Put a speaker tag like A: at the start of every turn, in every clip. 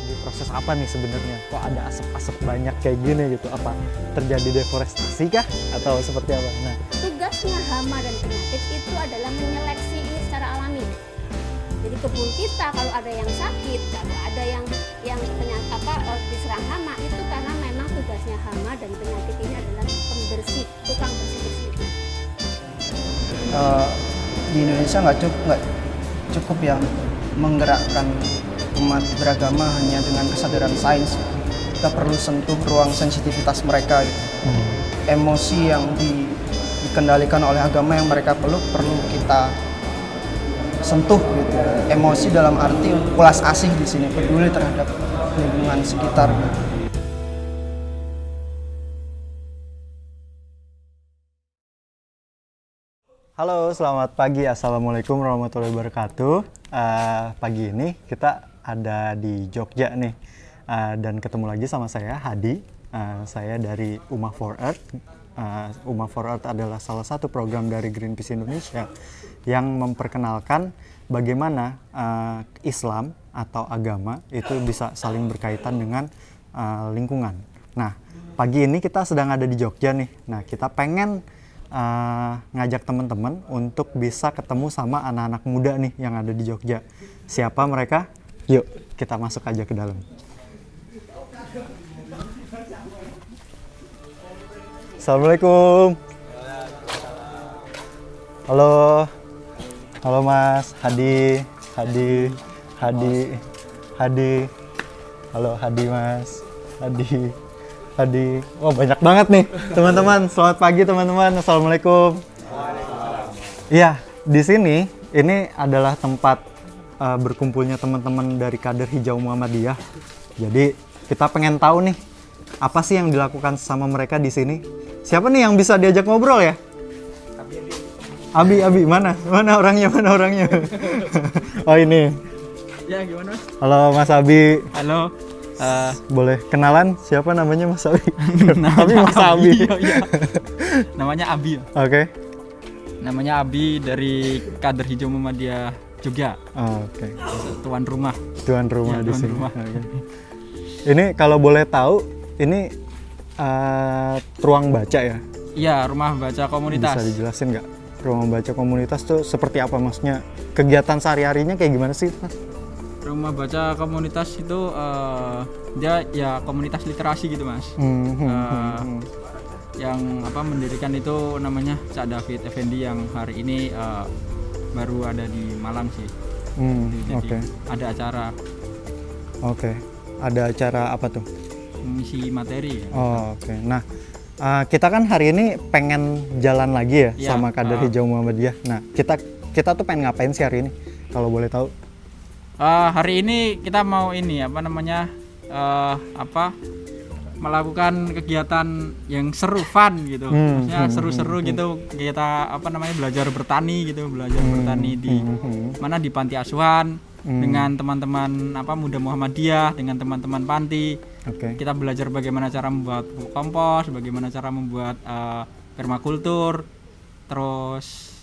A: lagi proses apa nih sebenarnya? Kok ada asap-asap banyak kayak gini gitu? Apa terjadi deforestasi kah atau seperti apa? Nah,
B: Tugasnya hama dan penyakit itu adalah menyeleksi ini secara alami. Jadi kebun kita kalau ada yang sakit, kalau ada yang diserang hama, itu karena memang tugasnya hama dan penyakit ini adalah pembersih, tukang bersih-bersih.
C: Di Indonesia nggak cukup yang menggerakkan umat beragama hanya dengan kesadaran sains. Kita perlu sentuh ruang sensitivitas mereka gitu. Emosi yang dikendalikan oleh agama yang mereka peluk perlu kita sentuh gitu. Emosi dalam arti ulas asih di sini, peduli terhadap lingkungan sekitar.
A: halo, selamat pagi. Assalamualaikum warahmatullahi wabarakatuh. Pagi ini kita ada di Jogja nih, dan ketemu lagi sama saya Hadi. Saya dari Uma for Earth. Uma for Earth adalah salah satu program dari Greenpeace Indonesia yang memperkenalkan bagaimana Islam atau agama itu bisa saling berkaitan dengan lingkungan. Nah, pagi ini kita sedang ada di Jogja nih. Nah, kita pengen ngajak teman-teman untuk bisa ketemu sama anak-anak muda nih yang ada di Jogja. Siapa mereka? Yuk, kita masuk aja ke dalam. Assalamualaikum. Halo. Halo Mas Hadi. Halo Hadi Mas. Hadi. Wah, banyak banget nih teman-teman. Selamat pagi teman-teman. Assalamualaikum. Iya, di sini ini adalah tempat berkumpulnya teman-teman dari Kader Hijau Muhammadiyah. Jadi kita pengen tahu nih apa sih yang dilakukan sama mereka di sini. Siapa nih yang bisa diajak ngobrol ya? Abi, mana orangnya? Oh, ini.
D: Ya, gimana Mas?
A: Halo Mas Abi.
D: Halo.
A: Boleh kenalan siapa namanya Mas Abi?
D: Namanya
A: Mas Abi.
D: Iya. Namanya Abi.
A: Oke.
D: Namanya Abi dari Kader Hijau Muhammadiyah Jogja.
A: Oke.
D: Tuan rumah.
A: Tuan rumah
D: Ya,
A: di
D: tuan
A: sini.
D: rumah.
A: Oke. Ini kalau boleh tahu, ini ruang baca ya?
D: Iya, rumah baca komunitas.
A: Bisa dijelasin nggak? Ruang baca komunitas tuh seperti apa maksudnya? Kegiatan sehari-harinya kayak gimana sih, Mas?
D: Rumah baca komunitas itu dia ya komunitas literasi gitu, Mas. Yang mendirikan itu namanya Cak David Effendi yang hari ini baru ada di Malang sih. Jadi ada acara.
A: Oke. Ada acara apa tuh?
D: Mengisi materi ya.
A: Oke. Nah, kita kan hari ini pengen jalan lagi ya sama Kader Hijau Muhammadiyah. Nah, kita tuh pengen ngapain sih hari ini? Kalau boleh tahu?
D: Hari ini kita mau melakukan kegiatan yang seru, fun gitu. Maksudnya seru-seru gitu. Kita belajar bertani gitu, bertani di mana di panti asuhan dengan teman-teman muda Muhammadiyah, dengan teman-teman panti. Kita belajar bagaimana cara membuat pupuk kompos, bagaimana cara membuat permakultur. Terus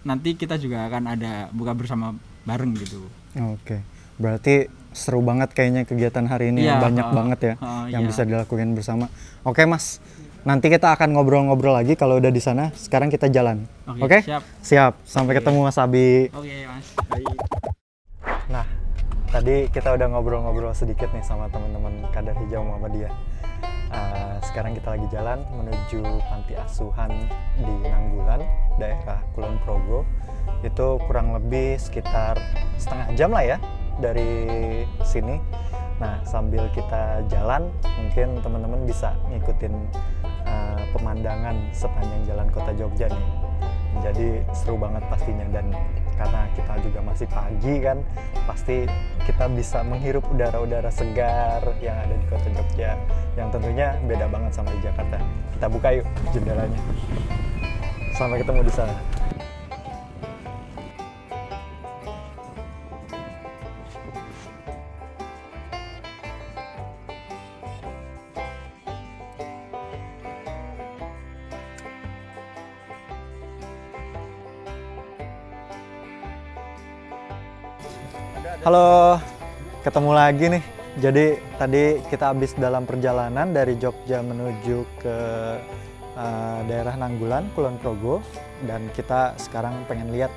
D: nanti kita juga akan ada buka bersama bareng gitu.
A: Oke. Berarti seru banget kayaknya kegiatan hari ini.
D: Iya,
A: banyak banget ya yang
D: iya.
A: bisa dilakukan bersama. Oke, Mas. Nanti kita akan ngobrol-ngobrol lagi kalau udah di sana. Sekarang kita jalan. Oke? Siap. Sampai ketemu Mas Abi.
D: Oke, Mas. Baik.
A: Nah, tadi kita udah ngobrol-ngobrol sedikit nih sama teman-teman Kader Hijau Muhammadiyah. Sekarang kita lagi jalan menuju panti asuhan di Nanggulan, daerah Kulon Progo. Itu kurang lebih sekitar setengah jam lah ya dari sini. Nah, sambil kita jalan, mungkin teman-teman bisa ngikutin pemandangan sepanjang jalan kota Jogja nih. Jadi seru banget pastinya, dan karena kita juga masih pagi kan, pasti kita bisa menghirup udara-udara segar yang ada di kota Jogja, yang tentunya beda banget sama di Jakarta. Kita buka yuk jendelanya. Sampai ketemu di sana. Halo ketemu lagi nih. Jadi tadi kita habis dalam perjalanan dari Jogja menuju ke daerah Nanggulan, Kulon Progo, dan kita sekarang pengen lihat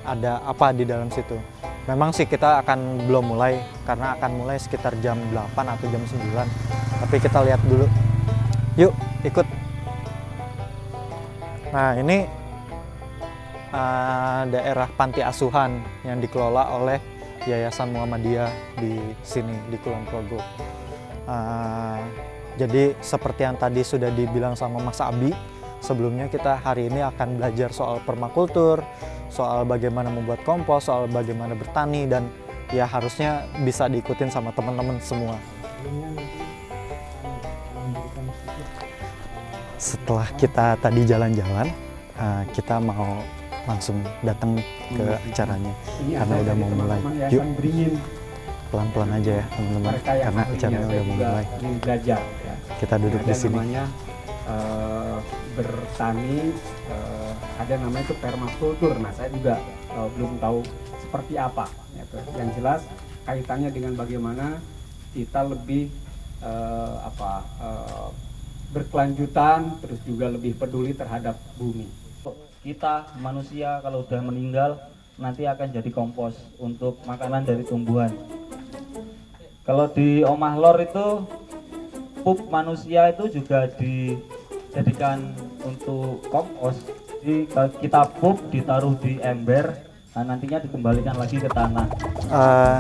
A: ada apa di dalam situ. Memang sih kita akan belum mulai karena akan mulai sekitar jam 8 atau jam 9. Tapi kita lihat dulu. Yuk, ikut. Nah, ini daerah panti asuhan yang dikelola oleh Yayasan Muhammadiyah di sini di Kulon Progo. Jadi seperti yang tadi sudah dibilang sama Mas Abi, sebelumnya kita hari ini akan belajar soal permakultur, soal bagaimana membuat kompos, soal bagaimana bertani, dan ya harusnya bisa diikutin sama teman-teman semua. Setelah kita tadi jalan-jalan, kita mau langsung datang ke acaranya karena udah mau mulai. Yuk, pelan-pelan aja ya teman-teman, karena acaranya udah mau mulai.
E: Belajar ya.
A: Kita duduk di sini.
E: Namanya bertani, ada namanya itu permakultur. Nah, saya juga belum tahu seperti apa. Gitu. Yang jelas kaitannya dengan bagaimana kita lebih berkelanjutan, terus juga lebih peduli terhadap bumi.
F: Kita manusia kalau udah meninggal nanti akan jadi kompos untuk makanan dari tumbuhan. Kalau di Omah Lor itu pup manusia itu juga dijadikan untuk kompos. Jadi kalau kita pup ditaruh di ember, nah nantinya dikembalikan lagi ke tanah.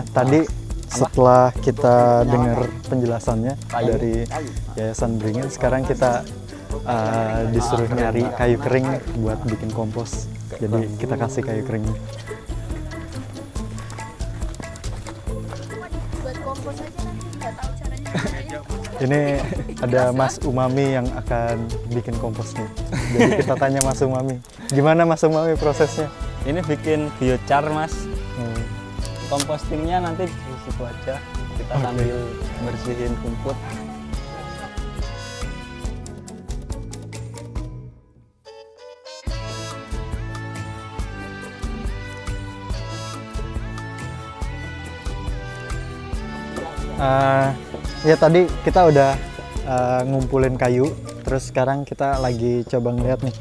A: Tadi setelah kita dengar penjelasannya dari Yayasan Beringin, sekarang kita disuruh nyari kayu kering buat bikin kompos. Jadi kita kasih kayu kering.
B: Buat kompos aja nanti nggak tahu caranya.
A: Ini ada Mas Umami yang akan bikin kompos nih. Jadi kita tanya Mas Umami, gimana Mas Umami prosesnya?
G: Ini bikin biochar Mas. Compostingnya nanti di situ aja. Kita sambil bersihin rumput.
A: Ya tadi kita udah ngumpulin kayu, terus sekarang kita lagi coba ngeliat nih,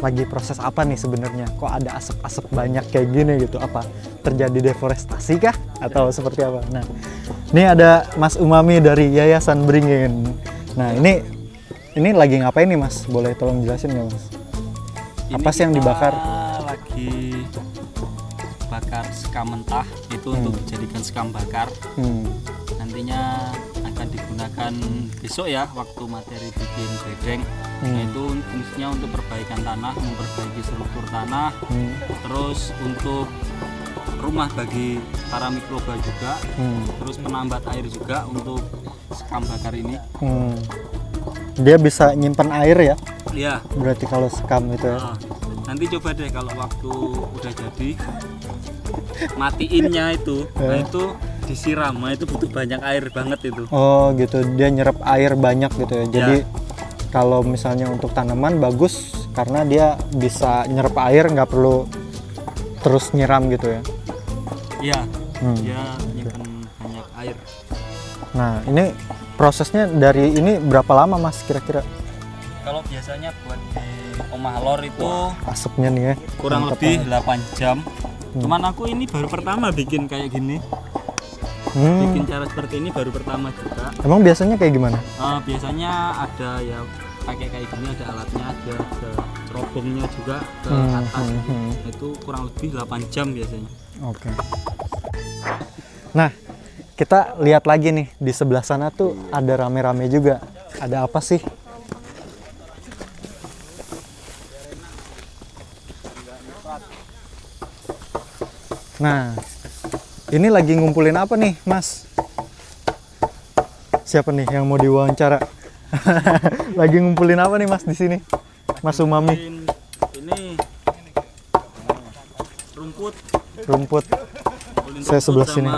A: lagi proses apa nih sebenarnya? Kok ada asap-asap banyak kayak gini gitu? Apa terjadi deforestasi kah? Atau seperti apa? Nah, ini ada Mas Umami dari Yayasan Beringin. Nah, ini lagi ngapain nih Mas? Boleh tolong jelasin nggak Mas? Apa sih yang dibakar?
G: Lagi bakar sekam mentah, itu untuk dijadikan sekam bakar. Nantinya akan digunakan besok ya, waktu materi bikin bedeng. Yaitu fungsinya untuk perbaikan tanah, memperbaiki struktur tanah, terus untuk rumah bagi para mikroba juga, terus penambat air juga untuk sekam bakar ini.
A: Dia bisa nyimpan air ya?
G: Iya.
A: Berarti kalau sekam itu ya?
G: Nanti coba deh kalau waktu udah jadi, matiinnya itu, nah itu disiram, nah itu butuh banyak air banget itu.
A: Oh gitu, dia nyerap air banyak gitu ya. Jadi kalau misalnya untuk tanaman bagus karena dia bisa nyerap air, nggak perlu terus nyiram gitu ya.
G: Iya, dia nyimpen banyak air.
A: Nah ini prosesnya dari ini berapa lama Mas kira-kira?
G: Kalau biasanya buat di Omah Lor itu
A: Asapnya nih ya
G: kurang
A: mantap
G: lebih
A: banget.
G: 8 jam. Cuman aku ini baru pertama bikin kayak gini. Bikin cara seperti ini baru pertama juga.
A: Emang biasanya kayak gimana?
G: Biasanya ada ya pakai kayak gini, ada alatnya, ada cerobongnya juga ke atas. Itu kurang lebih 8 jam biasanya.
A: Oke. Nah, kita lihat lagi nih di sebelah sana tuh ada rame-rame juga. Ada apa sih? Nah, ini lagi ngumpulin apa nih, Mas? Siapa nih yang mau diwawancara? Lagi ngumpulin apa nih, Mas, di sini? Mas Umami.
G: Ini rumput.
A: Rumput.
G: Kumpulin
A: Saya
G: rumput
A: sebelah
G: sama
A: sini.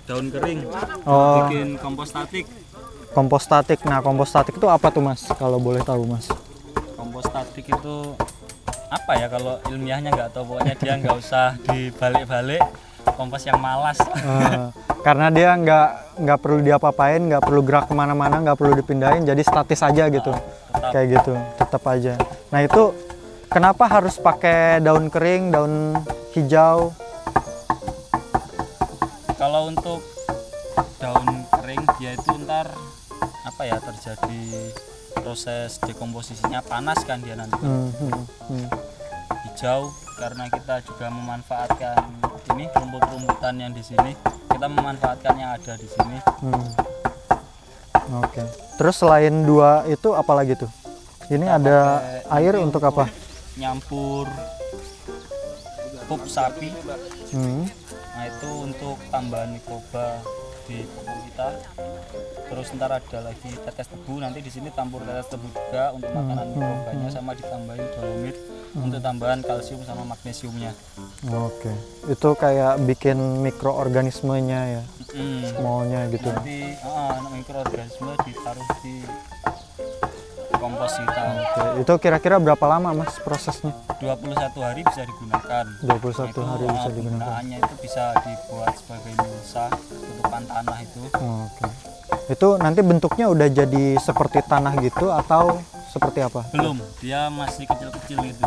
G: daun kering.
A: Oh.
G: Bikin kompos statik.
A: Kompos statik. Nah, kompos statik itu apa tuh, Mas? Kalau boleh tahu, Mas.
G: Kompos statik itu apa ya, kalau ilmiahnya nggak tahu, pokoknya dia nggak usah dibalik-balik, kompos yang malas.
A: Karena dia nggak perlu diapa-apain, nggak perlu gerak kemana-mana, nggak perlu dipindahin, jadi statis aja gitu. Kayak gitu, tetap aja. Nah itu kenapa harus pakai daun kering, daun hijau?
G: Kalau untuk daun kering dia itu ntar apa ya, terjadi proses dekomposisinya, panas kan dia nanti. Hijau karena kita juga memanfaatkan ini rumput-rumputan yang di sini, kita memanfaatkan yang ada di sini.
A: Oke. Terus selain dua itu apa lagi tuh? Ini
G: Kita
A: ada
G: pakai
A: air
G: nanti
A: untuk apa?
G: Nyampur pup sapi. Nah itu untuk tambahan mikroba di pupuk kita. Terus ntar ada lagi tetes tebu, nanti di sini tampur tetes tebu juga untuk makanan mikrobanya, sama ditambahin dolomit untuk tambahan kalsium sama magnesiumnya.
A: Oke. Itu kayak bikin mikroorganismenya ya, maunya gitu.
G: Nanti mikroorganisme ditaruh di kompos kita.
A: Oke. Itu kira-kira berapa lama Mas prosesnya?
G: 21 hari bisa digunakan.
A: 21 hari bisa digunakan.
G: Penggunaannya itu bisa dibuat sebagai mulsa, tutupan tanah itu.
A: Oke. Itu nanti bentuknya udah jadi seperti tanah gitu atau seperti apa?
G: Belum, dia masih kecil-kecil gitu.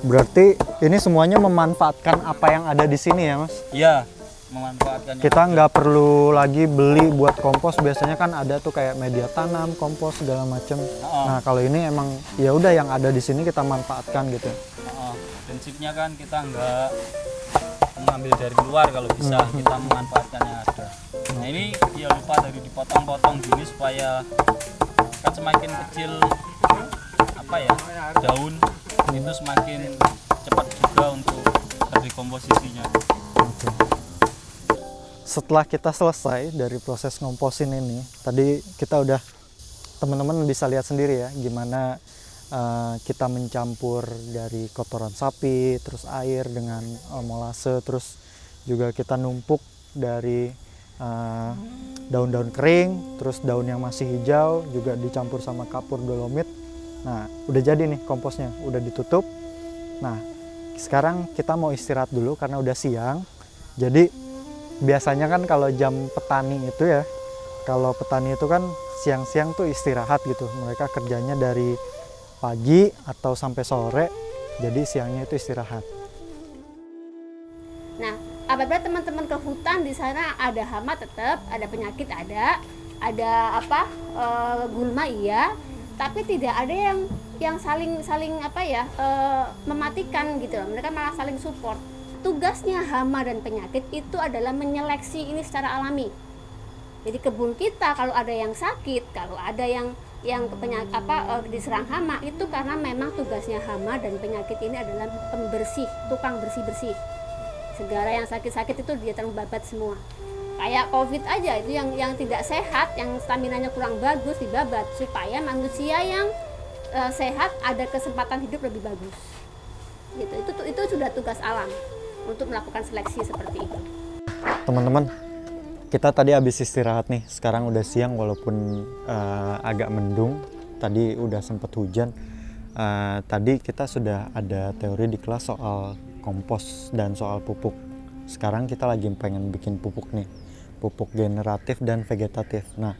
A: Berarti ini semuanya memanfaatkan apa yang ada di sini ya Mas?
G: Iya, memanfaatkan.
A: Kita nggak perlu lagi beli buat kompos, biasanya kan ada tuh kayak media tanam, kompos segala macem. Nah kalau ini emang ya udah yang ada di sini kita manfaatkan gitu.
G: Prinsipnya kan kita nggak mengambil dari luar, kalau bisa kita memanfaatkan yang ada. Nah ini dia lupa dari dipotong-potong gini supaya kan semakin kecil apa ya daun itu semakin cepat juga untuk terdekomposisinya.
A: Oke. Setelah kita selesai dari proses ngomposin ini, tadi kita udah, teman-teman bisa lihat sendiri ya gimana kita mencampur dari kotoran sapi, terus air dengan molase, terus juga kita numpuk dari daun-daun kering, terus daun yang masih hijau juga dicampur sama kapur dolomit. Nah udah jadi nih komposnya, udah ditutup. Nah sekarang kita mau istirahat dulu karena udah siang. Jadi biasanya kan kalau jam petani itu ya, kalau petani itu kan siang-siang tuh istirahat gitu, mereka kerjanya dari pagi atau sampai sore, jadi siangnya itu istirahat.
B: Nah, apabila teman-teman ke hutan di sana ada hama tetap, ada penyakit ada apa gulma iya, tapi tidak ada yang saling apa ya mematikan gitu loh. Mereka malah saling support. Tugasnya hama dan penyakit itu adalah menyeleksi ini secara alami. Jadi kebun kita kalau ada yang sakit, kalau ada yang penyakit diserang hama, itu karena memang tugasnya hama dan penyakit ini adalah pembersih, tukang bersih-bersih. Segala yang sakit-sakit itu dia terbabat semua. Kayak COVID aja itu yang tidak sehat, yang staminanya kurang bagus dibabat supaya manusia yang sehat ada kesempatan hidup lebih bagus. Gitu. Itu sudah tugas alam untuk melakukan seleksi seperti itu.
A: Teman-teman, kita tadi habis istirahat nih, sekarang udah siang walaupun agak mendung, tadi udah sempet hujan. Tadi kita sudah ada teori di kelas soal kompos dan soal pupuk. Sekarang kita lagi pengen bikin pupuk nih, pupuk generatif dan vegetatif. Nah,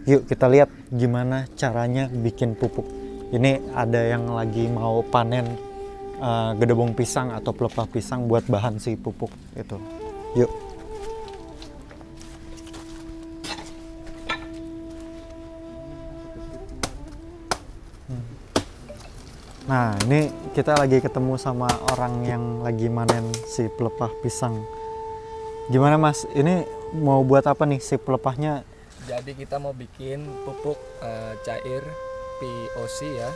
A: yuk kita lihat gimana caranya bikin pupuk. Ini ada yang lagi mau panen gedebong pisang atau pelepah pisang buat bahan si pupuk itu. Yuk. Nah ini kita lagi ketemu sama orang yang lagi manen si pelepah pisang. Gimana Mas, ini mau buat apa nih si pelepahnya?
H: Jadi kita mau bikin pupuk cair POC ya.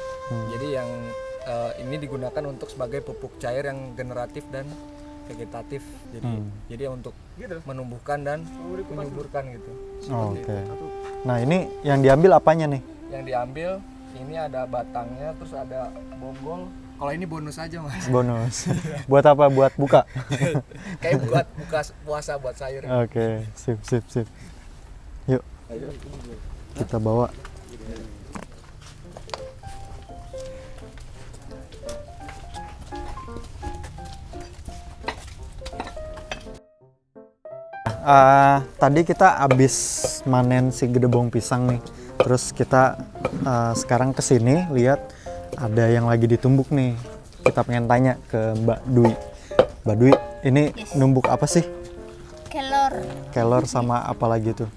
H: Jadi yang ini digunakan untuk sebagai pupuk cair yang generatif dan vegetatif. Jadi untuk menumbuhkan dan menyuburkan gitu.
A: Oke. Nah ini yang diambil apanya nih?
H: Yang diambil ini ada batangnya, terus ada bonggol. Kalau ini bonus aja Mas.
A: Bonus. Buat apa? Buat buka?
H: Kayak buat buka puasa buat sayur.
A: Oke, sip. Yuk. Kita bawa. tadi kita habis manen si gedebong pisang nih. Terus kita sekarang kesini lihat ada yang lagi ditumbuk nih. Kita pengen tanya ke Mbak Dwi. Mbak Dwi, ini numbuk apa sih?
B: Kelor.
A: Kelor sama apa lagi tuh?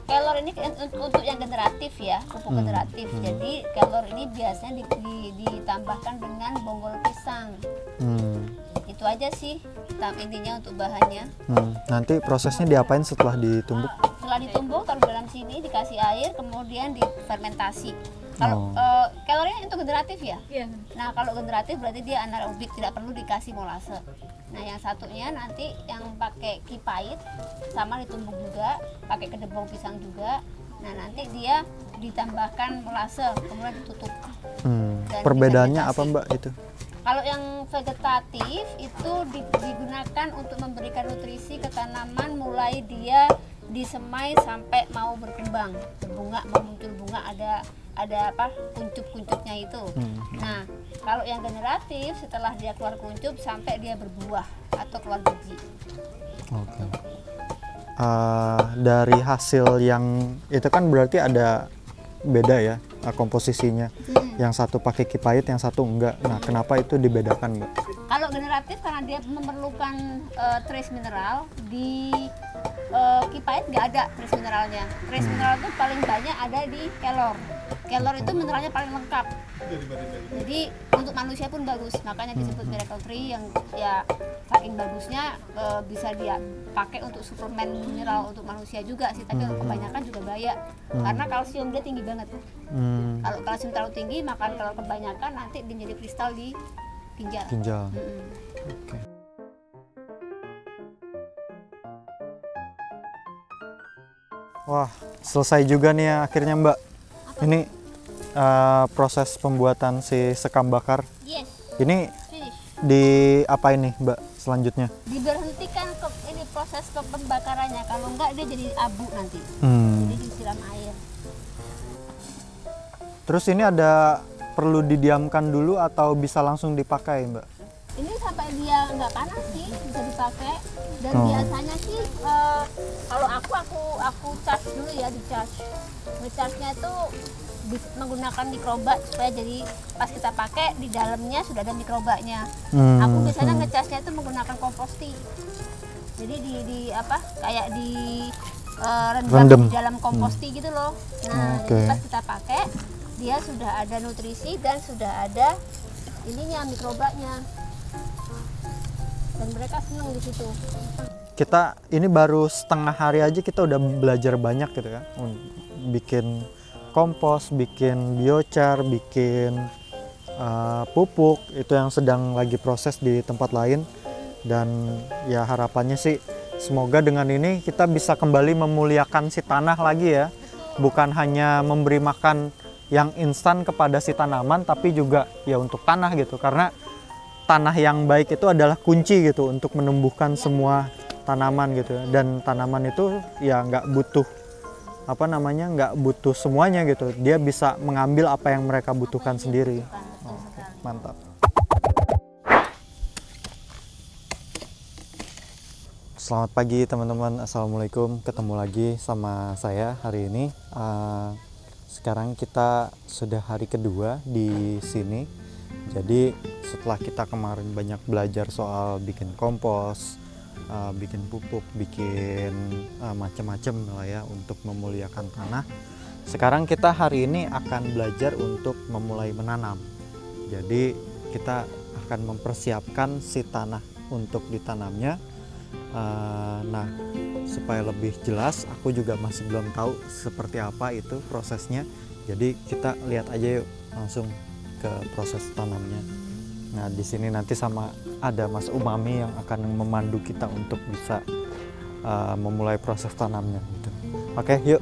B: Kelor ini untuk yang generatif ya, pupuk generatif. Jadi kelor ini biasanya ditambahkan dengan bonggol pisang. Itu aja sih intinya untuk bahannya.
A: Nanti prosesnya diapain setelah ditumbuk?
B: Setelah ditumbuk taruh dalam sini, dikasih air, kemudian difermentasi. Kalau kelornya itu generatif ya? Iya. Nah kalau generatif berarti dia anaerobik, tidak perlu dikasih molase. Nah yang satunya nanti yang pakai kipait sama ditumbuk juga, pakai kedebong pisang juga. Nah nanti dia ditambahkan molase, kemudian ditutup.
A: Perbedaannya apa Mbak itu?
B: Kalau yang vegetatif itu digunakan untuk memberikan nutrisi ke tanaman mulai dia disemai sampai mau berkembang, berbunga, mau muncul bunga, ada apa kuncup-kuncupnya itu. Nah kalau yang generatif setelah dia keluar kuncup sampai dia berbuah atau keluar biji.
A: Oke. Dari hasil yang itu kan berarti ada beda ya komposisinya. Yang satu pakai kipait, yang satu enggak. Nah, kenapa itu dibedakan, Mbak?
B: Kalau generatif karena dia memerlukan trace mineral, di kipait nggak ada trace mineralnya. Trace mineral itu paling banyak ada di kelor. Kelor itu mineralnya paling lengkap. Jadi untuk manusia pun bagus, makanya disebut miracle tree yang ya saking bagusnya bisa dia pakai untuk suplemen mineral untuk manusia juga sih, tapi kebanyakan juga bahaya karena kalsium dia tinggi banget. Kalau kalsium terlalu tinggi, maka kalau kebanyakan nanti dia jadi kristal di ginjal.
A: Oke. Wah, selesai juga nih ya akhirnya Mbak. Ini proses pembuatan si sekam bakar.
B: Yes.
A: Ini
B: Finish.
A: di apa ini Mbak selanjutnya?
B: Diberhentikan ini proses pembakarannya, kalau enggak dia jadi abu nanti. Jadi disiram air.
A: Terus ini ada perlu didiamkan dulu atau bisa langsung dipakai Mbak?
B: Ini sampai dia nggak panas sih bisa dipakai, dan biasanya sih kalau aku charge dulu ya, di charge. Ngecharge-nya itu menggunakan mikroba supaya jadi pas kita pakai di dalamnya sudah ada mikrobanya. Aku biasanya ngecharge-nya itu menggunakan komposti. Jadi kayak di rendam di dalam komposti gitu loh. Nah, jadi pas kita pakai dia sudah ada nutrisi dan sudah ada ininya mikrobanya. Dan mereka senang di situ.
A: Kita ini baru setengah hari aja kita udah belajar banyak gitu kan. Bikin kompos, bikin biochar, bikin pupuk, itu yang sedang lagi proses di tempat lain. Dan ya harapannya sih semoga dengan ini kita bisa kembali memuliakan si tanah lagi ya. Bukan hanya memberi makan yang instan kepada si tanaman, tapi juga ya untuk tanah gitu. Karena tanah yang baik itu adalah kunci gitu untuk menumbuhkan semua tanaman gitu. Dan tanaman itu ya nggak butuh nggak butuh semuanya gitu. Dia bisa mengambil apa yang mereka butuhkan sendiri. Oke, mantap. Selamat pagi teman-teman, assalamualaikum. Ketemu lagi sama saya hari ini. Sekarang kita sudah hari kedua di sini. Jadi setelah kita kemarin banyak belajar soal bikin kompos, bikin pupuk, bikin macam-macam lah ya untuk memuliakan tanah. Sekarang kita hari ini akan belajar untuk memulai menanam. Jadi kita akan mempersiapkan si tanah untuk ditanamnya. Nah, supaya lebih jelas, aku juga masih belum tahu seperti apa itu prosesnya. Jadi kita lihat aja yuk langsung ke proses tanamnya. Nah, di sini nanti sama ada Mas Umami yang akan memandu kita untuk bisa memulai proses tanamnya gitu. Oke, yuk.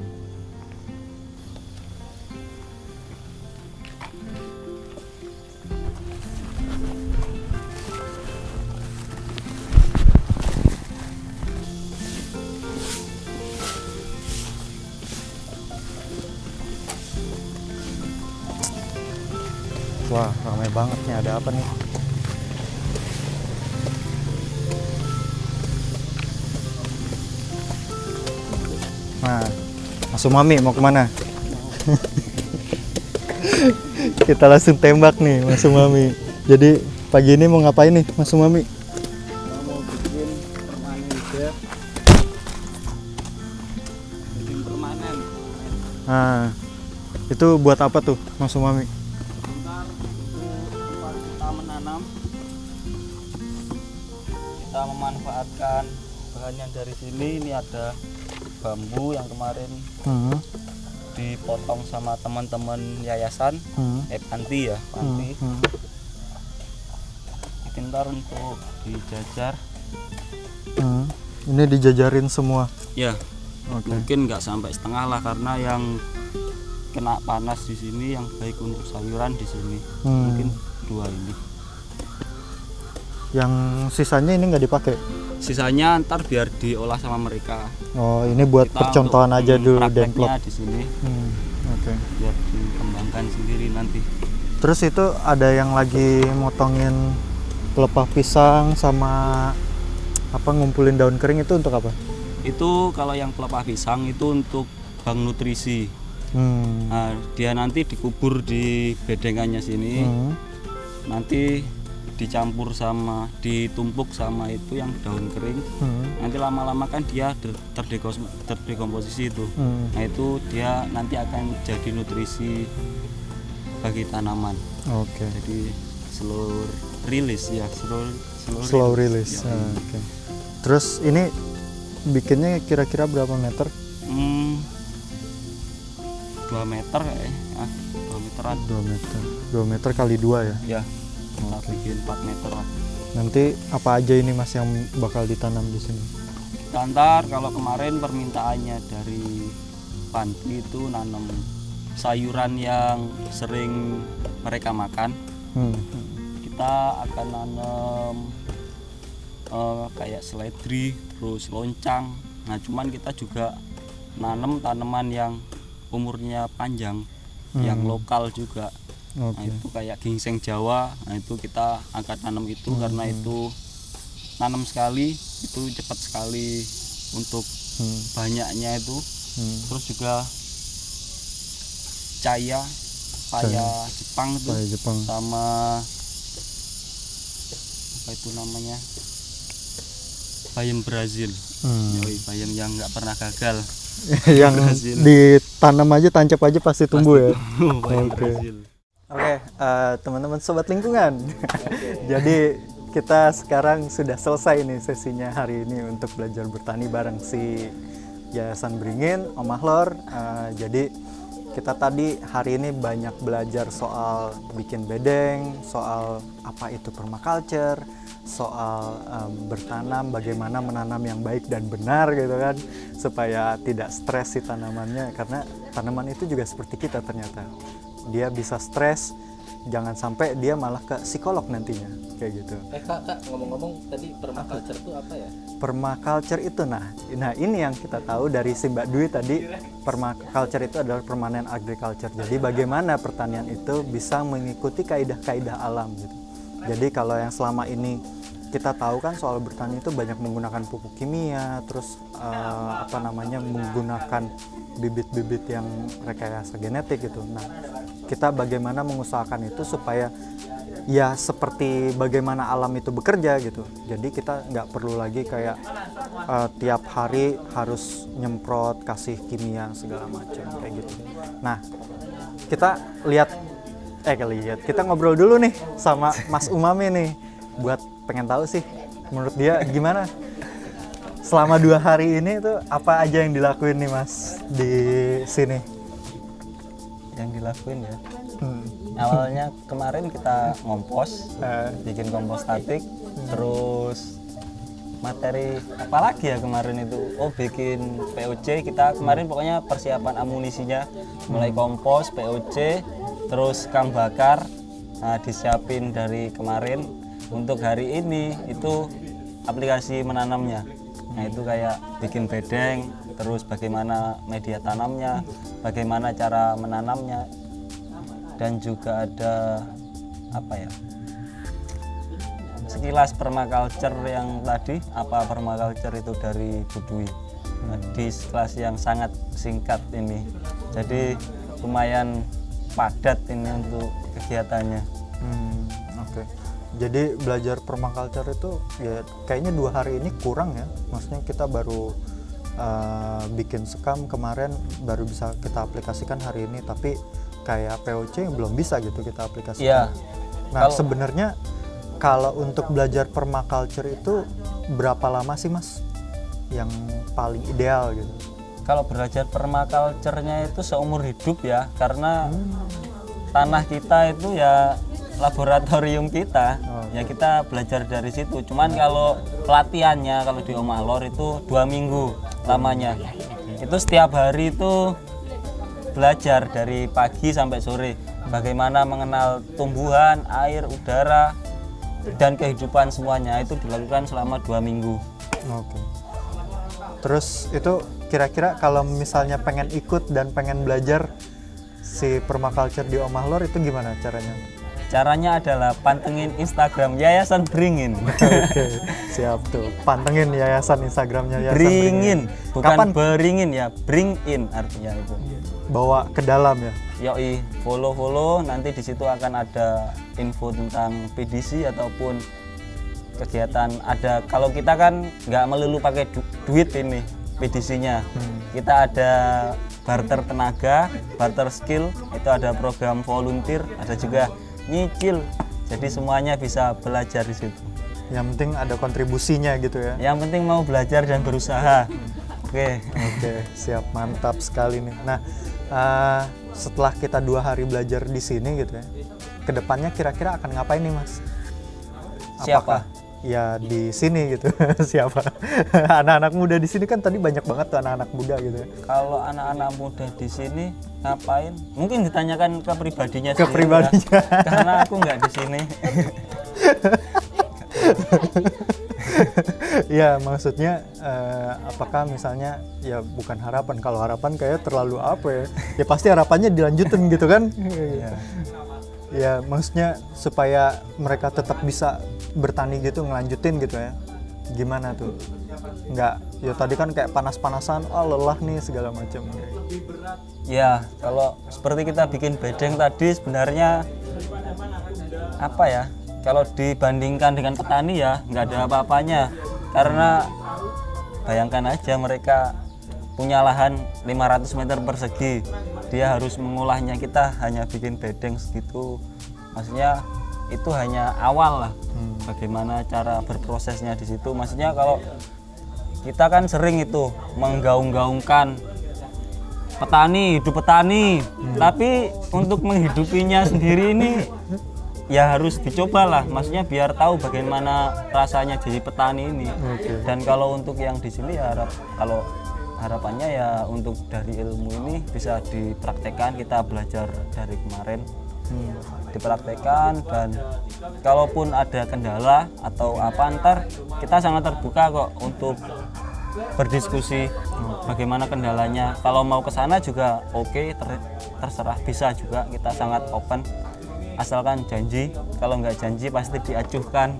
A: Wah, ramai banget nih, ada apa nih? Nah, Mas Umami mau kemana? Kita langsung tembak nih Mas Umami. Jadi pagi ini mau ngapain nih Mas Umami?
G: Mau bikin permanen juga. Bikin permanen.
A: Nah, itu buat apa tuh Mas Umami?
G: Bentar, itu tempat kita menanam. Kita memanfaatkan bahan yang dari sini. Ini ada bambu yang kemarin dipotong sama teman-teman yayasan panti ya, panti. Bentar untuk dijajar.
A: Ini dijajarin semua.
G: Ya,
A: Oke.
G: mungkin nggak sampai setengah lah karena yang kena panas di sini yang baik untuk sayuran di sini mungkin 2 ini.
A: Yang sisanya ini nggak dipakai.
G: Sisanya ntar biar diolah sama mereka.
A: Oh, ini buat
G: Kita
A: percontohan
G: untuk,
A: aja dulu
G: prakteknya
A: demplot.
G: di sini
A: Oke.
G: biar dikembangkan sendiri nanti.
A: Terus itu ada yang lagi motongin pelepah pisang sama apa ngumpulin daun kering itu untuk apa?
G: Itu kalau yang pelepah pisang itu untuk bank nutrisi. Nah, dia nanti dikubur di bedengannya sini. Nanti dicampur sama ditumpuk sama itu yang daun kering. Nanti lama-lama kan dia terdekomposisi itu. Nah, itu dia nanti akan jadi nutrisi bagi tanaman.
A: Oke.
G: Jadi slow release ya,
A: Slow release.
G: Ya.
A: Oke. Terus ini bikinnya kira-kira berapa meter?
G: 2 meter kayaknya. 2 meteran.
A: 2 meter. 2 meter kali 2 ya.
G: Ya. Kita bikin 4 meter lah.
A: Nanti apa aja ini Mas yang bakal ditanam di sini?
G: Ntar kalau kemarin permintaannya dari panti itu nanam sayuran yang sering mereka makan. Kita akan nanam kayak seledri, terus loncang. Nah, cuman kita juga nanam tanaman yang umurnya panjang, yang lokal juga. Nah, itu kayak ginseng Jawa. Nah, itu kita akan tanam itu karena itu nanam sekali itu cepat sekali untuk banyaknya itu. Terus juga paya Jepang itu
A: Paya Jepang.
G: sama apa itu namanya, bayam Brazil. Yoi, bayam yang nggak pernah gagal.
A: Yang
G: Brazil.
A: ditanam aja tancap aja pasti tumbuh ya.
G: Bayam
A: Oke.
G: Brazil.
A: Oke, teman-teman sobat lingkungan. Jadi kita sekarang sudah selesai nih sesinya hari ini untuk belajar bertani bareng si Yayasan Beringin, Om Mahlor. Jadi kita tadi hari ini banyak belajar soal bikin bedeng, soal apa itu permaculture, soal bertanam, bagaimana menanam yang baik dan benar gitu kan, supaya tidak stres si tanamannya, karena tanaman itu juga seperti kita ternyata. Dia bisa stres, jangan sampai dia malah ke psikolog nantinya kayak gitu.
H: Kak, ngomong-ngomong tadi permaculture itu apa ya?
A: Permaculture itu nah ini yang kita tahu dari si Mbak Dwi tadi. Permaculture itu adalah permanent agriculture. Jadi bagaimana pertanian itu bisa mengikuti kaidah-kaidah alam gitu. Jadi kalau yang selama ini kita tahu kan soal bertani itu banyak menggunakan pupuk kimia, terus menggunakan bibit-bibit yang rekayasa genetik gitu. Nah, kita bagaimana mengusahakan itu supaya ya seperti bagaimana alam itu bekerja gitu. Jadi kita nggak perlu lagi kayak tiap hari harus nyemprot, kasih kimia segala macam kayak gitu. Nah, kita kita ngobrol dulu nih sama Mas Umami nih, buat pengen tahu sih menurut dia gimana selama 2 hari ini tuh apa aja yang dilakuin nih Mas di sini.
G: Yang dilakuin ya, awalnya kemarin kita ngompos, bikin kompos statik, terus materi apa lagi ya kemarin itu, bikin POC. Kita kemarin pokoknya persiapan amunisinya mulai kompos, POC, terus kam bakar. Nah, disiapin dari kemarin. Untuk hari ini itu aplikasi menanamnya. Nah, itu kayak bikin bedeng, terus bagaimana media tanamnya, bagaimana cara menanamnya, dan juga ada sekilas permaculture yang tadi, apa permaculture itu dari Bu Dwi. di kelas yang sangat singkat ini. Jadi lumayan padat ini untuk kegiatannya.
A: Oke. Jadi belajar permaculture itu ya kayaknya 2 hari ini kurang ya. Maksudnya kita baru bikin sekam kemarin, baru bisa kita aplikasikan hari ini, tapi kayak POC belum bisa gitu kita aplikasikan.
G: Iya.
A: Nah, sebenarnya kalau untuk belajar permaculture itu berapa lama sih Mas yang paling ideal gitu?
G: Kalau belajar permaculture-nya itu seumur hidup ya, karena tanah kita itu ya laboratorium kita, ya kita belajar dari situ. Cuman kalau pelatihannya kalau di Omah Lor itu 2 minggu lamanya. Itu setiap hari itu belajar dari pagi sampai sore, bagaimana mengenal tumbuhan, air, udara, dan kehidupan semuanya. Itu dilakukan selama 2 minggu.
A: Oke. Terus itu kira-kira kalau misalnya pengen ikut dan pengen belajar si permaculture di Omah Lor itu gimana caranya?
G: Caranya adalah pantengin Instagram Yayasan Beringin.
A: Oke, siap tuh. Pantengin yayasan Instagramnya Yayasan
G: Beringin, bukan
A: Kapan?
G: beringin ya, bring in artinya itu.
A: Bawa ke dalam ya.
G: Yoi, follow, nanti di situ akan ada info tentang PDC ataupun kegiatan ada. Kalau kita kan nggak melulu pakai duit ini PDC-nya. Kita ada barter tenaga, barter skill, itu ada program volunteer, ada juga nyicil. Jadi semuanya bisa belajar di situ.
A: Yang penting ada kontribusinya gitu ya.
G: Yang penting mau belajar dan berusaha. Oke.
A: Siap, mantap sekali nih. Nah, setelah kita 2 hari belajar di sini gitu ya, kedepannya kira-kira akan ngapain nih Mas?
G: Siapa?
A: Ya di sini gitu. Siapa? Anak-anak muda di sini kan tadi banyak banget tuh anak-anak muda gitu ya.
G: Kalau anak-anak muda di sini ngapain? Mungkin ditanyakan ke pribadinya
A: Ke
G: sendiri
A: pribadinya.
G: ya. Karena aku nggak di sini.
A: Ya maksudnya apakah misalnya ya bukan harapan, kalau harapan kayak terlalu apa ya, ya pasti harapannya dilanjutin gitu kan. Ya maksudnya supaya mereka tetap bisa bertani gitu, ngelanjutin gitu ya, gimana tuh? Nggak, ya tadi kan kayak panas-panasan, lelah nih segala macam.
G: Ya kalau seperti kita bikin bedeng tadi sebenarnya apa ya, kalau dibandingkan dengan petani ya nggak ada apa-apanya, karena bayangkan aja mereka punya lahan 500 meter persegi, dia harus mengolahnya, kita hanya bikin bedeng segitu. Maksudnya itu hanya awal lah, bagaimana cara berprosesnya di situ. Maksudnya kalau kita kan sering itu menggaung-gaungkan petani, hidup petani, tapi untuk menghidupinya sendiri ini ya harus dicoba lah, maksudnya biar tahu bagaimana rasanya jadi petani ini. Dan kalau untuk yang di sini ya kalau harapannya ya untuk dari ilmu ini bisa dipraktekkan, kita belajar dari kemarin dipraktekkan, dan kalaupun ada kendala atau apa ntar kita sangat terbuka kok untuk berdiskusi bagaimana kendalanya. Kalau mau ke sana juga oke, terserah, bisa juga, kita sangat open asalkan janji. Kalau nggak janji pasti diajukan.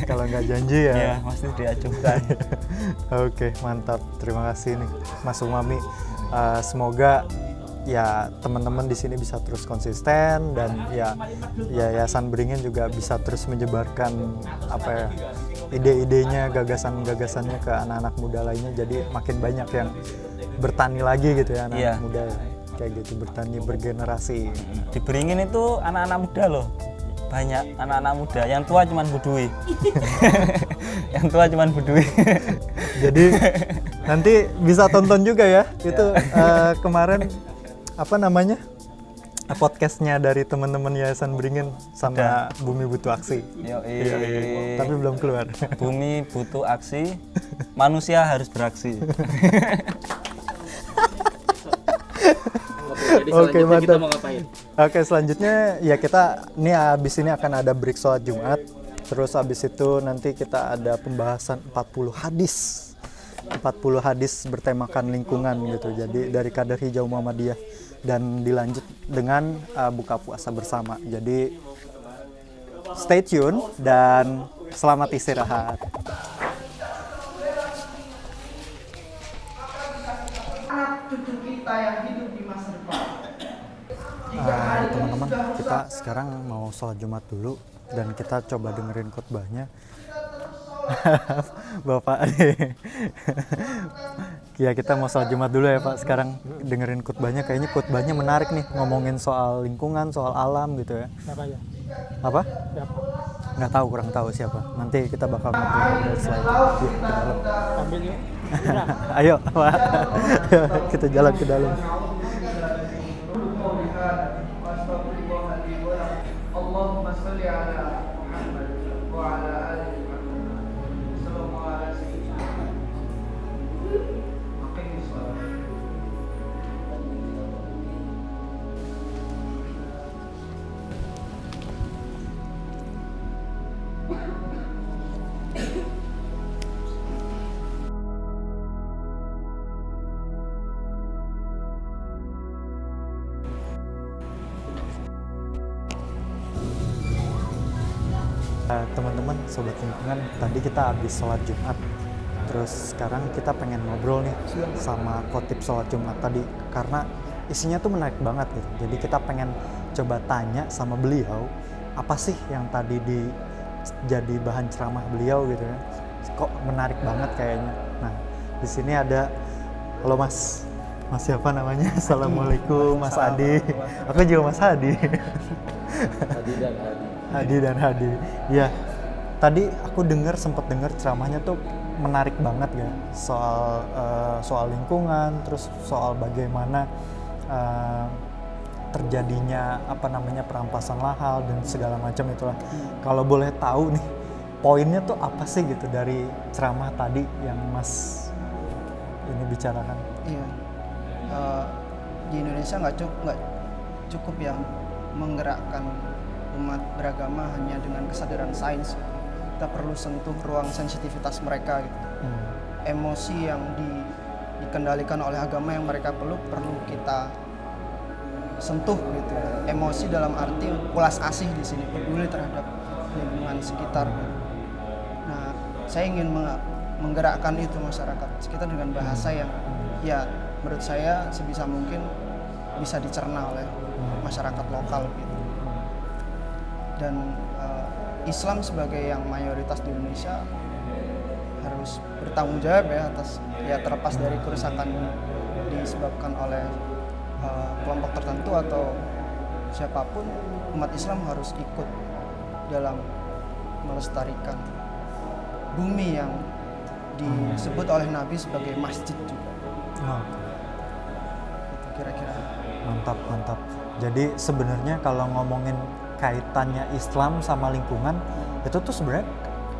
A: Kalau nggak janji ya,
G: ya pasti diajukan.
A: Oke, mantap, terima kasih nih Mas Umami. Semoga ya teman-teman di sini bisa terus konsisten, dan ya Yayasan Beringin juga bisa terus menyebarkan apa ya, ide-idenya, gagasan-gagasannya ke anak-anak muda lainnya. Jadi makin banyak yang bertani lagi gitu ya, anak-anak muda kayak gitu, bertani bergenerasi.
G: Di Beringin itu anak-anak muda loh, banyak anak-anak muda. Yang tua cuman budui. Yang tua cuman budui.
A: Jadi nanti bisa tonton juga ya itu kemarin apa namanya, podcastnya dari teman-teman Yayasan Beringin sama Bumi Butuh Aksi. Tapi belum keluar.
G: Bumi butuh aksi, manusia harus beraksi.
A: Oke, mantap. Oke, selanjutnya ya kita nih abis ini akan ada break sholat Jumat. Terus abis itu nanti kita ada pembahasan 40 hadis bertemakan lingkungan gitu. Jadi dari Kadar Hijau Muhammadiyah, dan dilanjut dengan buka puasa bersama. Jadi stay tune dan selamat istirahat.
C: kita yang hidup di masa depan.
A: Teman-teman, kita sekarang mau sholat Jumat dulu dan kita coba dengerin khotbahnya. Bapak ya, kita mau sholat Jumat dulu ya Pak. Sekarang dengerin khotbahnya, kayaknya khotbahnya menarik nih, ngomongin soal lingkungan, soal alam gitu ya.
I: Siapa ya?
A: Apa?
I: Siapa?
A: Nggak tahu, kurang tahu siapa. Nanti kita bakal ngobrol selain itu. Yuk, ke dalam.
I: Ambil yuk.
A: Ayo Pak, kita jalan ke dalam.
C: Allahumma sholli ala Muhammad wa ala ali Muhammad. Sallallahu alaihi wasallam. Aqimis shalah.
A: Teman-teman, sobat lingkungan, tadi kita habis sholat Jumat. Terus sekarang kita pengen ngobrol nih sama khotib sholat Jumat tadi, karena isinya tuh menarik banget gitu. Jadi kita pengen coba tanya sama beliau, apa sih yang tadi jadi bahan ceramah beliau gitu ya. Kok menarik banget kayaknya. Nah, di sini ada, halo Mas. Mas siapa namanya? Assalamualaikum Mas Adi. Aku juga Mas Adi. Hadi dan Hadi. Ya, tadi aku sempat dengar ceramahnya tuh menarik banget ya, soal lingkungan, terus soal bagaimana terjadinya perampasan lahan dan segala macam itulah. Kalau boleh tahu nih, poinnya tuh apa sih gitu dari ceramah tadi yang Mas ini bicarakan?
C: Iya. Di Indonesia nggak cukup yang menggerakkan umat beragama hanya dengan kesadaran sains. Kita perlu sentuh ruang sensitivitas mereka gitu. Emosi yang dikendalikan oleh agama yang mereka perlu kita sentuh gitu. Emosi dalam arti ulas asih di sini, peduli terhadap lingkungan sekitar. Nah, saya ingin menggerakkan itu masyarakat sekitar dengan bahasa yang ya menurut saya sebisa mungkin bisa dicerna oleh masyarakat lokal gitu. Dan Islam sebagai yang mayoritas di Indonesia harus bertanggung jawab ya atas, ya terlepas dari kerusakan disebabkan oleh kelompok tertentu atau siapapun, umat Islam harus ikut dalam melestarikan bumi yang disebut oleh Nabi sebagai masjid juga. Itu kira-kira.
A: Mantap. Jadi sebenarnya kalau ngomongin kaitannya Islam sama lingkungan, itu tuh sebenarnya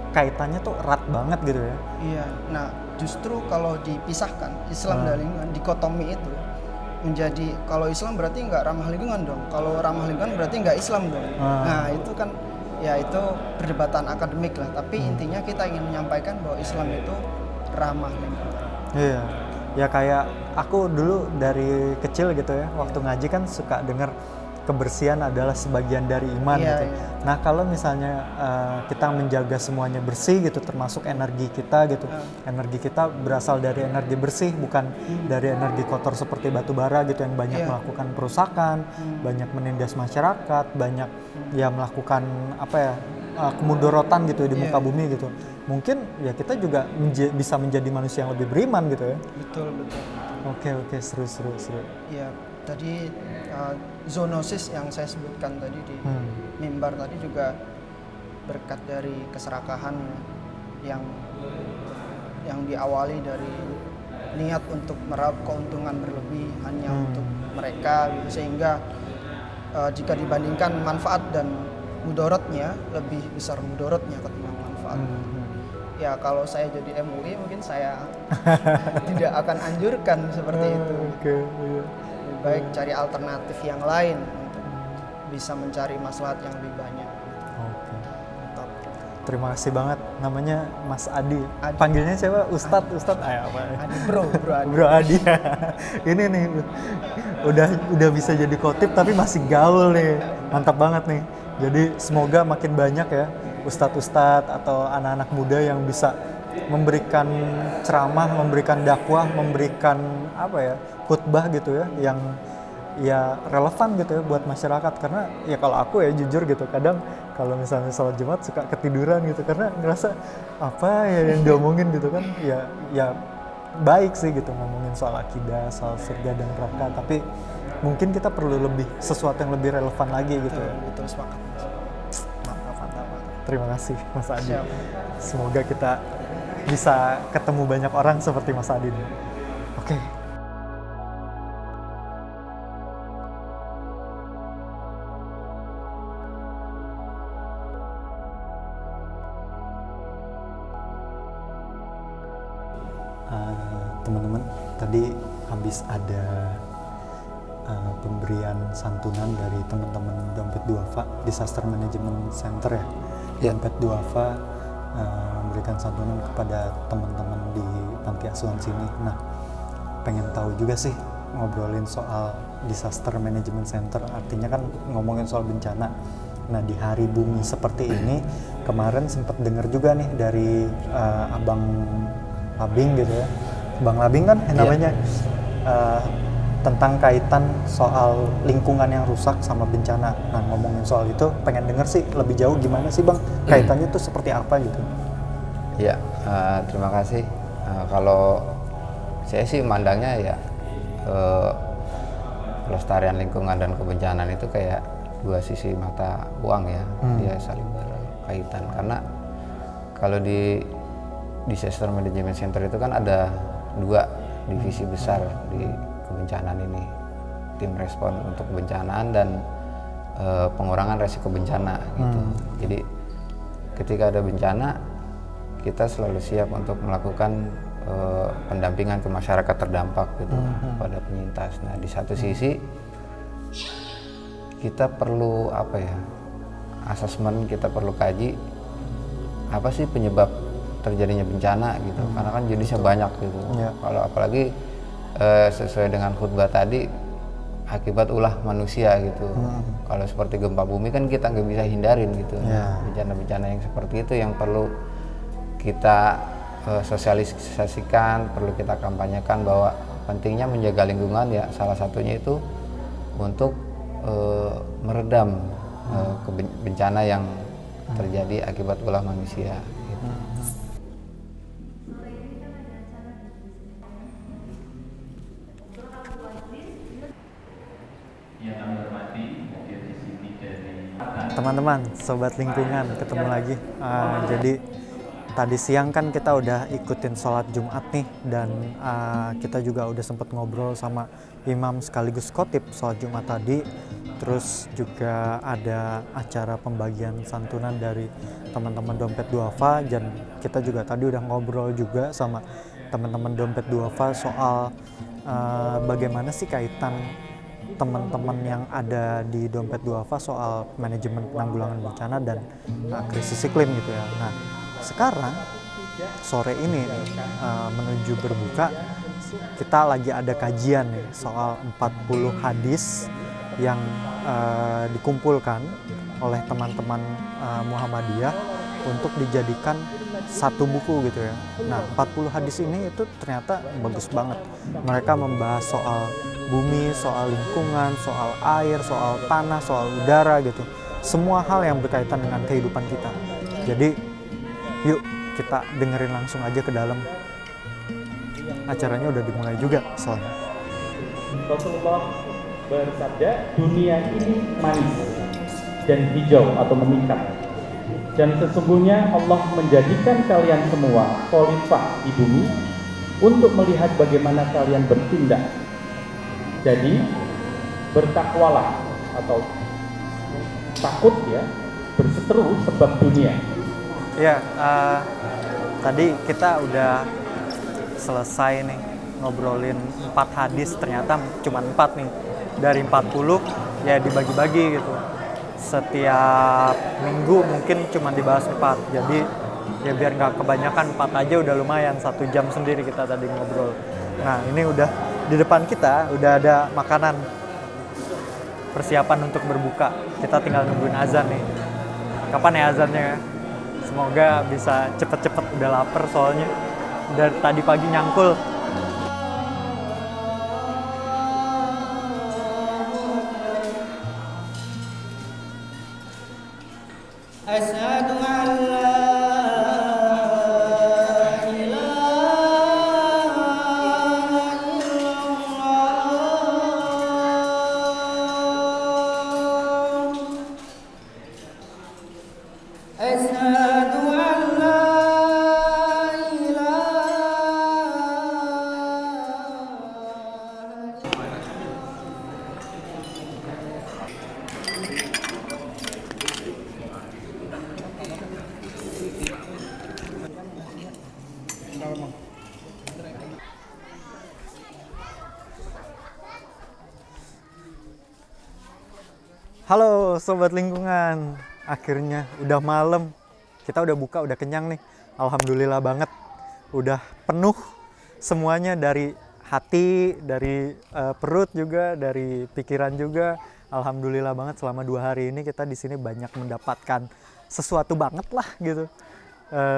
A: kaitannya tuh erat banget gitu ya.
C: Iya. Nah, justru kalau dipisahkan Islam dan lingkungan, dikotomi itu menjadi, kalau Islam berarti nggak ramah lingkungan dong, kalau ramah lingkungan berarti nggak Islam dong. Nah, itu kan ya itu perdebatan akademik lah, tapi intinya kita ingin menyampaikan bahwa Islam itu ramah lingkungan.
A: Iya. Ya kayak aku dulu dari kecil gitu ya, waktu ngaji kan suka dengar kebersihan adalah sebagian dari iman gitu.
C: Iya.
A: Nah, kalau misalnya kita menjaga semuanya bersih gitu, termasuk energi kita gitu. Energi kita berasal dari energi bersih, bukan dari energi kotor seperti batu bara gitu yang banyak melakukan perusakan, banyak menindas masyarakat, banyak ya melakukan kemudorotan gitu di muka bumi gitu. Mungkin ya kita juga bisa menjadi manusia yang lebih beriman gitu ya.
C: Betul.
A: Oke, seru.
C: Ya, tadi zoonosis yang saya sebutkan tadi di mimbar tadi juga berkat dari keserakahan yang diawali dari niat untuk meraup keuntungan berlebih hanya untuk mereka, sehingga jika dibandingkan manfaat dan mudorotnya, lebih besar mudorotnya ketimbang manfaat. Ya, kalau saya jadi MUI mungkin saya tidak akan anjurkan seperti itu. Lebih baik cari alternatif yang lain untuk bisa mencari maslahat yang lebih banyak.
A: Oke. Mantap. Terima kasih banget. Namanya Mas Adi. Panggilnya siapa? Ustadz.
C: Adi, bro Adi.
A: Bro Adi. Ini nih udah bisa jadi khotib tapi masih gaul nih. Mantap banget nih. Jadi semoga makin banyak ya ustadz-ustadz atau anak-anak muda yang bisa memberikan ceramah, memberikan dakwah, memberikan apa ya, khutbah gitu ya, yang ya relevan gitu ya buat masyarakat. Karena ya kalau aku ya jujur gitu, kadang kalau misalnya sholat Jumat suka ketiduran gitu karena ngerasa apa ya yang diomongin gitu kan, ya baik sih gitu ngomongin soal akidah, soal surga dan neraka, tapi mungkin kita perlu lebih sesuatu yang lebih relevan lagi gitu ya.
C: Betul, sepakat.
A: Mantap. Terima kasih Mas Adi. Semoga kita bisa ketemu banyak orang seperti Mas Adi. Oke. Teman-teman, tadi habis ada pemberian santunan dari teman-teman Dompet Duafa Disaster Management Center ya. Dompet Duafa memberikan santunan kepada teman-teman di panti asuhan sini. Nah, pengen tahu juga sih ngobrolin soal Disaster Management Center, artinya kan ngomongin soal bencana. Nah, di hari bumi seperti ini, kemarin sempat dengar juga nih dari Abang Labing gitu ya. Bang Labing kan namanya, tentang kaitan soal lingkungan yang rusak sama bencana. Nah, ngomongin soal itu pengen denger sih lebih jauh gimana sih Bang kaitannya tuh seperti apa gitu.
I: Ya, terima kasih. Kalau saya sih mandangnya ya pelestarian lingkungan dan kebencanaan itu kayak dua sisi mata uang ya. Dia saling berkaitan, karena kalau di Disaster Management Center itu kan ada dua divisi besar di kebencanaan ini, tim respon untuk kebencanaan dan pengurangan resiko bencana gitu. Jadi ketika ada bencana, kita selalu siap untuk melakukan pendampingan ke masyarakat terdampak gitu pada penyintas. Nah, di satu sisi kita perlu apa ya, asesmen, kita perlu kaji apa sih penyebab terjadinya bencana gitu, karena kan jenisnya banyak gitu. Kalau apalagi sesuai dengan khutbah tadi, akibat ulah manusia gitu. Kalau seperti gempa bumi kan kita nggak bisa hindarin gitu. Bencana-bencana yang seperti itu yang perlu kita sosialisasikan, perlu kita kampanyekan bahwa pentingnya menjaga lingkungan ya, salah satunya itu untuk meredam bencana yang terjadi akibat ulah manusia gitu.
A: Teman-teman, sobat lingkungan, ketemu lagi. Jadi tadi siang kan kita udah ikutin sholat Jumat nih, dan kita juga udah sempet ngobrol sama imam sekaligus khotib sholat Jumat tadi. Terus juga ada acara pembagian santunan dari teman-teman Dompet Duafa, dan kita juga tadi udah ngobrol juga sama teman-teman Dompet Duafa soal bagaimana sih kaitan teman-teman yang ada di Dompet Duafa soal manajemen penanggulangan bencana dan krisis iklim gitu ya. Nah, sekarang sore ini menuju berbuka, kita lagi ada kajian nih soal 40 hadis yang dikumpulkan oleh teman-teman Muhammadiyah untuk dijadikan satu buku gitu ya. Nah, 40 hadis ini itu ternyata bagus banget. Mereka membahas soal bumi, soal lingkungan, soal air, soal tanah, soal udara gitu. Semua hal yang berkaitan dengan kehidupan kita. Jadi, yuk kita dengerin langsung aja ke dalam. Acaranya udah dimulai juga soalnya.
J: Rasulullah bersabda, dunia ini manis dan hijau atau meningkat, dan sesungguhnya Allah menjadikan kalian semua khalifah di bumi untuk melihat bagaimana kalian bertindak. Jadi bertakwalah atau takut ya, berseteru sebab dunia.
A: Ya, tadi kita udah selesai nih ngobrolin 4 hadis, ternyata cuma 4 nih dari 40, ya dibagi-bagi gitu. Setiap minggu mungkin cuma dibahas 4, jadi ya biar nggak kebanyakan, 4 aja udah lumayan, 1 jam sendiri kita tadi ngobrol. Nah, ini udah di depan kita udah ada makanan, persiapan untuk berbuka. Kita tinggal nungguin azan nih. Kapan ya azannya? Semoga bisa cepet-cepet, udah lapar soalnya dari tadi pagi nyangkul.
C: Asyhadu an la
A: Halo Sobat Lingkungan, akhirnya udah malam, kita udah buka, udah kenyang nih. Alhamdulillah banget, udah penuh semuanya, dari hati, dari perut juga, dari pikiran juga. Alhamdulillah banget, selama 2 hari ini kita di sini banyak mendapatkan sesuatu banget lah gitu.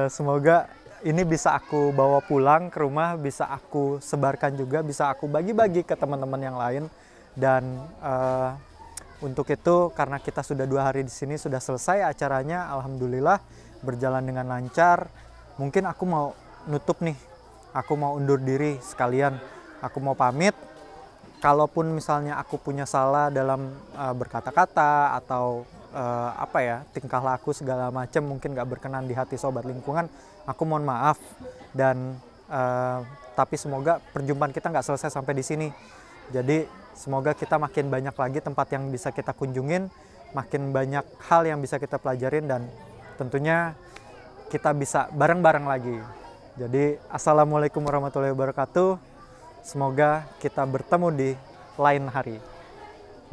A: Semoga ini bisa aku bawa pulang ke rumah, bisa aku sebarkan juga, bisa aku bagi-bagi ke teman-teman yang lain. Dan untuk itu, karena kita sudah 2 hari di sini, sudah selesai acaranya, alhamdulillah berjalan dengan lancar. Mungkin aku mau nutup nih, aku mau undur diri sekalian, aku mau pamit. Kalaupun misalnya aku punya salah dalam berkata-kata atau tingkah laku segala macam mungkin gak berkenan di hati Sobat Lingkungan, aku mohon maaf. Dan tapi semoga perjumpaan kita gak selesai sampai di sini. Jadi semoga kita makin banyak lagi tempat yang bisa kita kunjungin, makin banyak hal yang bisa kita pelajarin, dan tentunya kita bisa bareng-bareng lagi. Jadi assalamualaikum warahmatullahi wabarakatuh. Semoga kita bertemu di lain hari.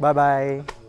A: Bye-bye.